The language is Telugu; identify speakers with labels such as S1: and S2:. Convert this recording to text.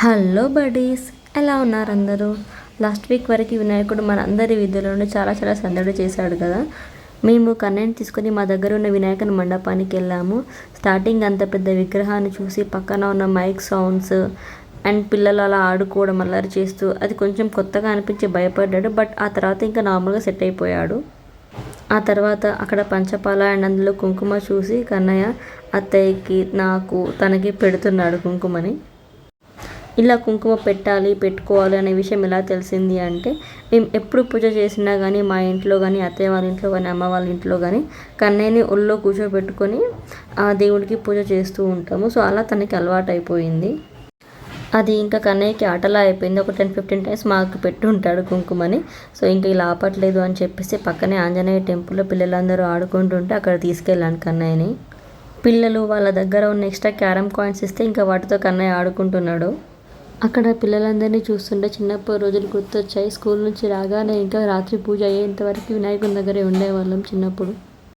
S1: హలో బడీస్, ఎలా ఉన్నారు అందరూ? లాస్ట్ వీక్ వరకు వినాయకుడు మన అందరి వీధులను చాలా చాలా సందడి చేశాడు కదా. మేము కన్నయ్యని తీసుకొని మా దగ్గర ఉన్న వినాయకుని మండపానికి వెళ్ళాము. స్టార్టింగ్ అంత పెద్ద విగ్రహాన్ని చూసి పక్కన ఉన్న మైక్ సౌండ్స్ అండ్ పిల్లలు అలా ఆడుకోవడం అల్లరి చేస్తూ అది కొంచెం కొత్తగా అనిపించి భయపడ్డాడు. బట్ ఆ తర్వాత ఇంకా నార్మల్గా సెట్ అయిపోయాడు. ఆ తర్వాత అక్కడ పంచపాల అండ్ అందులో కుంకుమ చూసి కన్నయ్య అత్తయ్యకి నాకు తనకి పెడుతున్నాడు కుంకుమని. ఇలా కుంకుమ పెట్టాలి పెట్టుకోవాలి అనే విషయం ఎలా తెలిసింది అంటే, మేము ఎప్పుడు పూజ చేసినా కానీ మా ఇంట్లో కానీ అత్తయ్య వాళ్ళ ఇంట్లో కానీ అమ్మ వాళ్ళ ఇంట్లో కానీ కన్నయ్యని ఒళ్ళో కూర్చోబెట్టుకొని ఆ దేవుడికి పూజ చేస్తూ ఉంటాము. సో అలా తనకి అలవాటు అయిపోయింది. అది ఇంకా కన్నయ్యకి ఆటలా అయిపోయింది. ఒక 10-15 టైమ్స్ మాకు పెట్టి ఉంటాడు కుంకుమని. సో ఇంకా ఇలా ఆపట్లేదు అని చెప్పేసి పక్కనే ఆంజనేయ టెంపుల్లో పిల్లలందరూ ఆడుకుంటుంటే అక్కడ తీసుకెళ్ళాను కన్నయ్యని. పిల్లలు వాళ్ళ దగ్గర ఉన్న ఎక్స్ట్రా క్యారమ్ కాయిన్స్ ఇస్తే ఇంకా వాటితో కన్నయ్య ఆడుకుంటున్నాడు. అక్కడ పిల్లలందరినీ చూస్తుంటే చిన్నప్పటి రోజులు గుర్తొచ్చాయి. స్కూల్ నుంచి రాగానే ఇంకా రాత్రి పూజ అయ్యేంతవరకు వినాయకుని దగ్గరే ఉండేవాళ్ళం చిన్నప్పుడు.